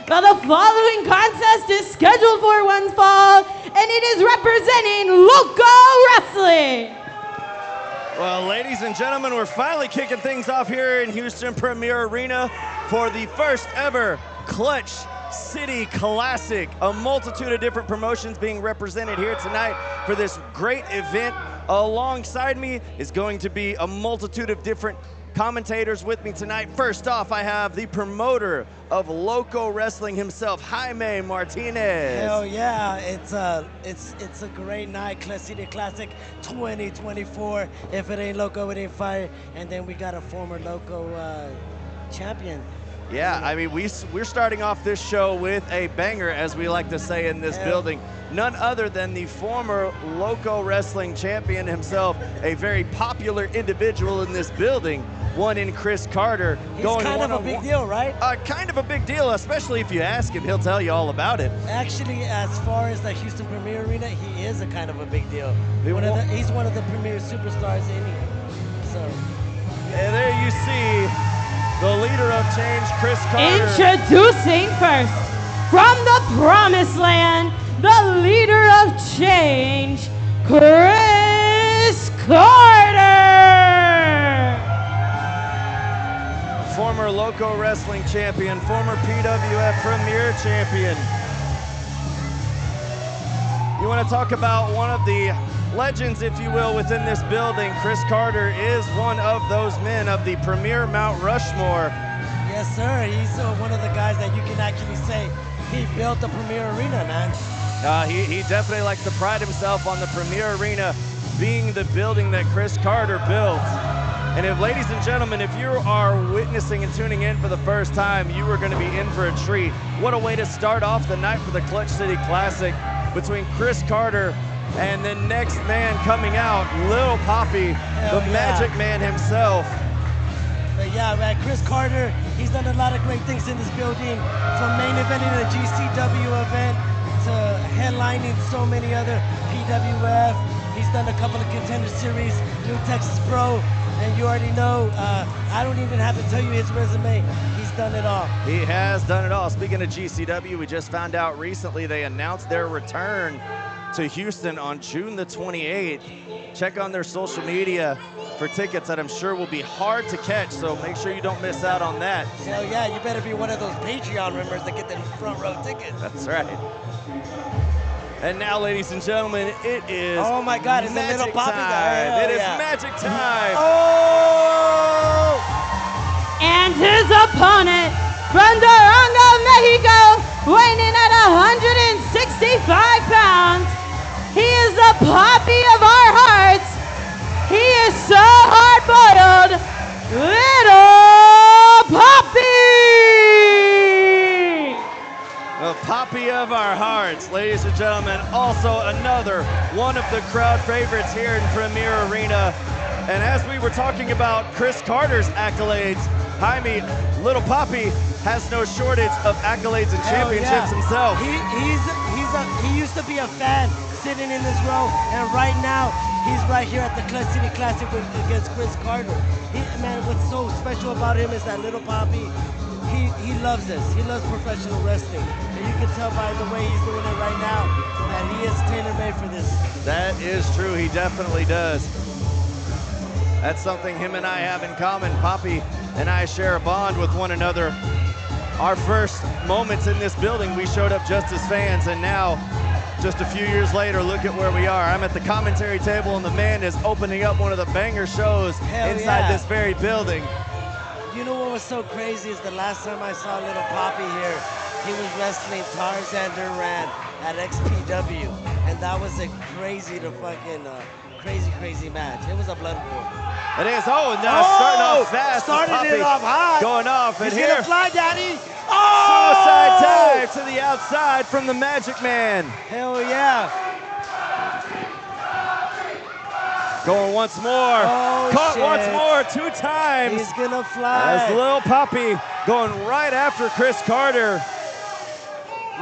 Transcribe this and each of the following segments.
Well, the following contest is scheduled for one fall, and it is representing local wrestling. Well, ladies and gentlemen, we're finally kicking things off here in Houston Premier Arena for the first ever Clutch City Classic. A multitude of different promotions being represented here tonight for this great event. Alongside me is going to be a multitude of different commentators with me tonight. First off, I have the promoter of local wrestling himself, Jaime Martinez. Hell yeah, it's a great night, Clutch City Classic 2024. If it ain't loco, it ain't fire. And then we got a former loco champion. Yeah, I mean, we're starting off this show with a banger, as we like to say in this building. None other than the former local wrestling champion himself, a very popular individual in this building, one in Chris Carter. He's kind of a big deal, right? Kind of a big deal, especially if you ask him, he'll tell you all about it. Actually, as far as the Houston Premier Arena, he is a kind of a big deal. He's one of the premier superstars in here. So. And there you see the leader of change, Chris Carter. Introducing first, from the Promised Land, the leader of change, Chris Carter. Former local wrestling champion, former PWF Premier champion. You want to talk about one of the legends, if you will, within this building. Chris Carter is one of those men of the Premier Mount Rushmore. Yes, sir. He's one of the guys that you can actually say he built the Premier Arena, man. He definitely likes to pride himself on the Premier Arena being the building that Chris Carter built. And if, ladies and gentlemen, if you are witnessing and tuning in for the first time, you are going to be in for a treat. What a way to start off the night for the Clutch City Classic between Chris Carter and the next man coming out, Lil Papi, the Magic Man himself. But yeah, man, Chris Carter, he's done a lot of great things in this building, from main eventing a GCW event to headlining so many other PWF. He's done a couple of Contender Series, New Texas Pro, and you already know, I don't even have to tell you his resume. He's done it all. He has done it all. Speaking of GCW, we just found out recently they announced their return to Houston on June the 28th. Check on their social media for tickets that I'm sure will be hard to catch, so make sure you don't miss out on that. Hell yeah, you better be one of those Patreon members that get them front row tickets. That's right. And now, ladies and gentlemen, it is oh my God, it's a little Papi time. It is magic time. Oh! And his opponent from Durango, Mexico, weighing in at 165 pounds. He is the Papi of our hearts. He is so hard-boiled, Little Papi. The Papi of our hearts, ladies and gentlemen. Also another one of the crowd favorites here in Premier Arena. And as we were talking about Chris Carter's accolades, Jaime, Little Papi has no shortage of accolades and championships himself. He used to be a fan sitting in this row, and right now he's right here at the Clutch City Classic against Chris Carter. Man, what's so special about him is that Little Papi, he loves this. He loves professional wrestling, and you can tell by the way he's doing it right now that he is tailor-made for this. That is true. He definitely does. That's something him and I have in common. Papi and I share a bond with one another. Our first moments in this building, we showed up just as fans, and now, just a few years later, look at where we are. I'm at the commentary table, and the man is opening up one of the banger shows inside this very building. You know what was so crazy is the last time I saw Little Papi here, he was wrestling Tarzan Duran at XPW, and that was a crazy match. It was a blood war. It is. Oh, and now starting off fast. Started it off high. Going off. And He's here, gonna fly, Daddy. Suicide dive to the outside from the Magic Man. Hell yeah. Going once more. Oh, Caught shit. once more, 2 times. He's gonna fly. As Lil Papi going right after Chris Carter.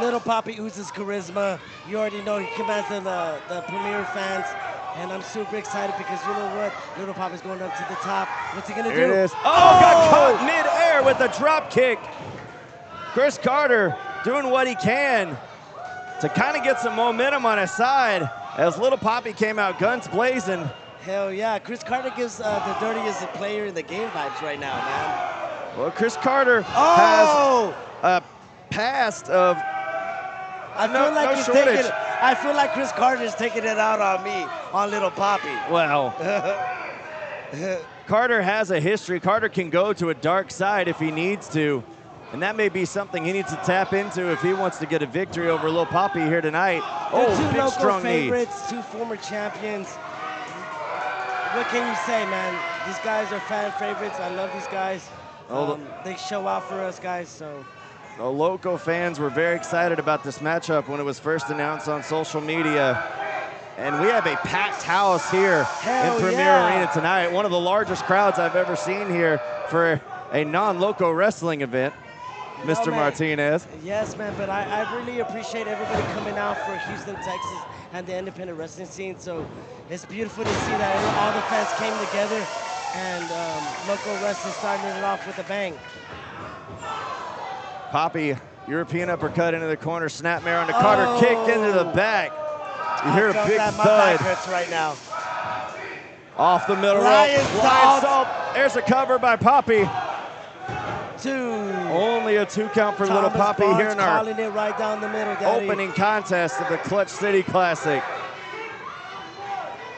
Little Papi oozes charisma. You already know he commands the Premier fans. And I'm super excited because you know what? Little Papi's going up to the top. What's he gonna do? It is. Oh, got caught mid-air with a drop kick. Chris Carter doing what he can to kind of get some momentum on his side as Little Papi came out guns blazing. Hell yeah, Chris Carter gives the dirtiest player in the game vibes right now, man. Well, Chris Carter has a past of shortage. I feel like Chris Carter is taking it out on me, on Little Papi. Well, Carter has a history. Carter can go to a dark side if he needs to, and that may be something he needs to tap into if he wants to get a victory over Lil Papi here tonight. Two big local strong favorites, two former champions. What can you say, man? These guys are fan favorites. I love these guys. They show out for us, guys, so. The local fans were very excited about this matchup when it was first announced on social media. And we have a packed house here in Premier Arena tonight. One of the largest crowds I've ever seen here for a non-local wrestling event, Mr. Martinez. Yes, man, but I really appreciate everybody coming out for Houston, Texas, and the independent wrestling scene. So it's beautiful to see that all the fans came together and local wrestling starting it off with a bang. Papi, European uppercut into the corner, snapmare on the Carter, kicked into the back. You hear a big thud. My back hurts right now. Off the middle rope. Lion salt. There's a cover by Papi. Only a 2 count for Little Papi here in our calling it right down the middle, Daddy. Opening contest of the Clutch City Classic.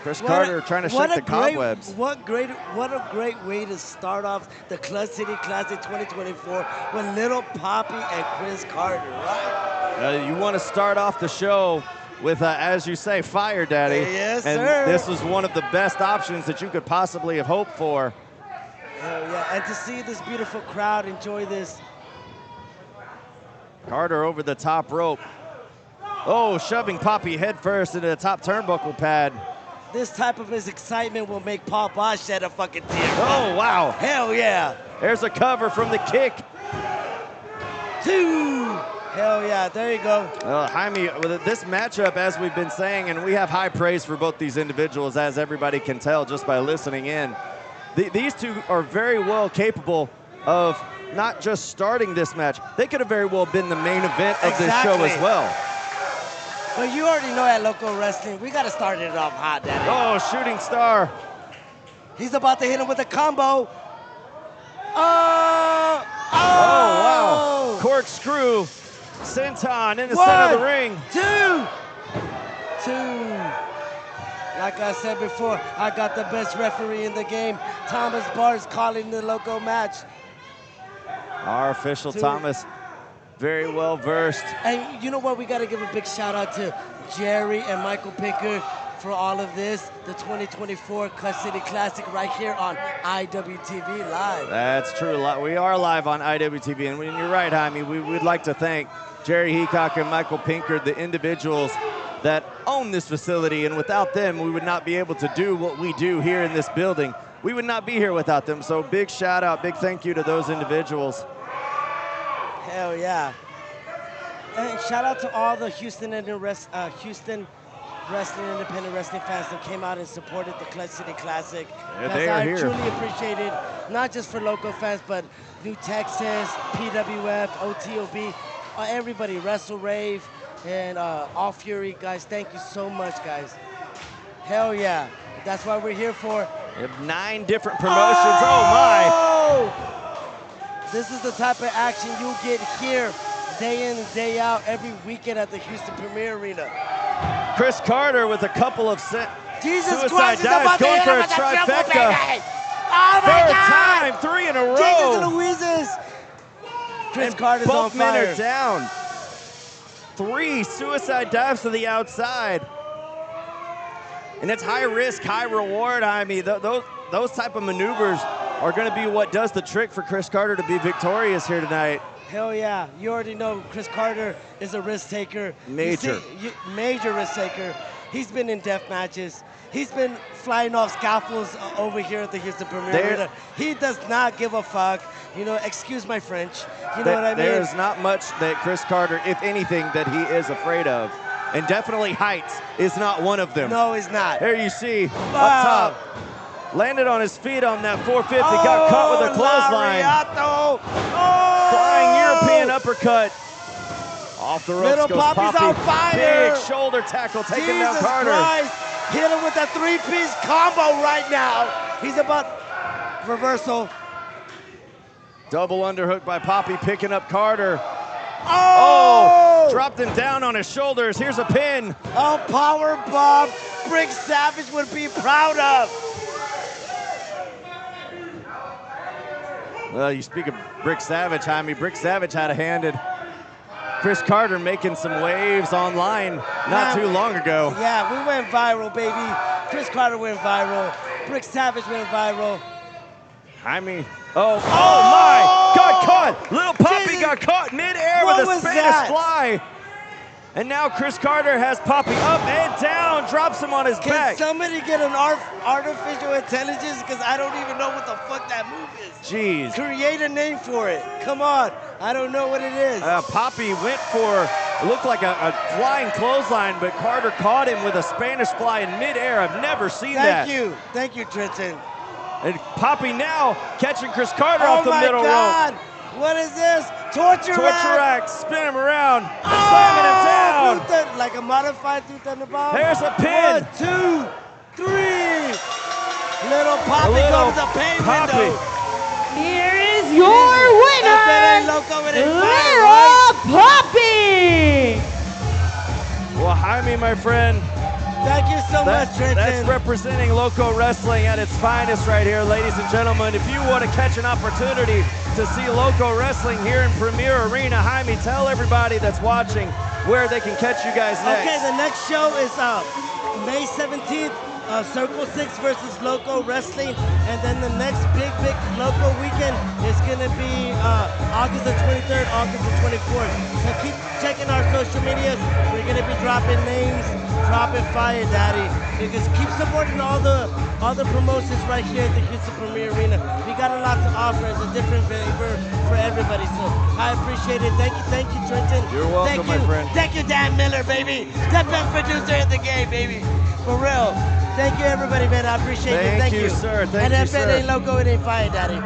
Chris Carter trying to shake the cobwebs. What a great way to start off the Clutch City Classic 2024 with Little Papi and Chris Carter, right? You want to start off the show with, as you say, fire, Daddy. Yes, and sir. This was one of the best options that you could possibly have hoped for. Hell yeah, and to see this beautiful crowd enjoy this. Carter over the top rope. Shoving Papi head first into the top turnbuckle pad. This type of excitement will make Paul Bosch shed a fucking tear. Oh, wow. Hell yeah. There's a cover from the kick. 2. Hell yeah, there you go. Jaime, with this matchup, as we've been saying, and we have high praise for both these individuals, as everybody can tell just by listening in. These two are very well capable of not just starting this match. They could have very well been the main event of this show as well. But you already know at local wrestling, we got to start it off hot, Daddy. Shooting star. He's about to hit him with a combo. Wow. Corkscrew. Senton in the center of the ring. 2. Like I said before, I got the best referee in the game. Thomas Barnes calling the local match. Our official Thomas, very well versed. And you know what? We got to give a big shout out to Jerry and Michael Pinker for all of this. The 2024 Clutch City Classic right here on IWTV.live. That's true. We are live on IWTV. And you're right, Jaime. We would like to thank Jerry Heacock and Michael Pinker, the individuals that own this facility. And without them, we would not be able to do what we do here in this building. We would not be here without them. So big shout out, big thank you to those individuals. Hell yeah. And shout out to all the Houston Wrestling Independent Wrestling fans that came out and supported the Clutch City Classic. Yeah, they are here. I truly appreciate it, not just for local fans, but New Texas, PWF, OTOB, everybody, Wrestle Rave, and All Fury, guys. Thank you so much, guys. Hell yeah. That's what we're here for. We have 9 different promotions. Oh my. This is the type of action you get here day in and day out every weekend at the Houston Premier Arena. Chris Carter with a couple of suicide dives, going for a trifecta. Oh my Third God! time, 3 in a row. Jesus Louises. Chris Carter's on both men fire. are down. 3 suicide dives to the outside. And it's high risk, high reward. I mean, those type of maneuvers are going to be what does the trick for Chris Carter to be victorious here tonight. Hell yeah. You already know Chris Carter is a risk taker. Major risk taker. He's been in death matches. He's been flying off scaffolds over here at the Houston Premier Arena. He does not give a fuck. You know, excuse my French. You know what I mean? There's not much that Chris Carter, if anything, that he is afraid of. And definitely heights is not one of them. No, he's not. There you see, up top. Landed on his feet on that 450, got caught with a clothesline. Flying European uppercut. Off the ropes Little goes Papi's Papi. on fire. Big shoulder tackle taking down Jesus Carter. Christ. Hit him with a three-piece combo right now. He's about reversal. Double underhook by Papi, picking up Carter. Oh! Dropped him down on his shoulders. Here's a pin. A power bomb Brick Savage would be proud of. Well, you speak of Brick Savage, Jaime. Brick Savage had a hand in Chris Carter making some waves online not too long ago. Yeah, we went viral, baby. Chris Carter went viral. Brick Savage went viral. Jaime. Oh my! Got caught! Little Papi got caught midair with a Spanish fly. And now Chris Carter has Papi up and down, drops him on his back. Can somebody get an artificial intelligence? Because I don't even know what the fuck that move is. Jeez. Create a name for it. Come on. I don't know what it is. Papi went for, it looked like a flying clothesline, but Carter caught him with a Spanish fly in midair. I've never seen that. Thank you. Thank you, Trenton. And Papi now catching Chris Carter off the middle rope. What is this? Torture rack. Spin him around. Slamming him down. Like a modified through Thunderbomb. There's a pin. 1, 2, 3. Little Papi goes to pay window. Here is your winner, Little Papi. Well, Jaime, my friend. Thank you so much, Trenton. That's representing Loco Wrestling at its finest right here, ladies and gentlemen. If you want to catch an opportunity to see Loco Wrestling here in Premier Arena, Jaime, tell everybody that's watching where they can catch you guys next. Okay, the next show is May 17th, Circle 6 versus Loco Wrestling. And then the next big Loco weekend is going to be August the 23rd, August the 24th. So keep checking our social medias. We're going to be dropping names, dropping fire, Daddy. Because keep supporting all the promotions right here at the Houston Premier Arena. We got a lot to offer. It's a different flavor for everybody. So I appreciate it. Thank you, Trenton. You're welcome, my friend. Thank you, Dan Miller, baby. The best producer in the game, baby. For real. Thank you, everybody, man. I appreciate it. Thank you, sir. Thank you, sir. And if it ain't Loco, it ain't fire, Daddy.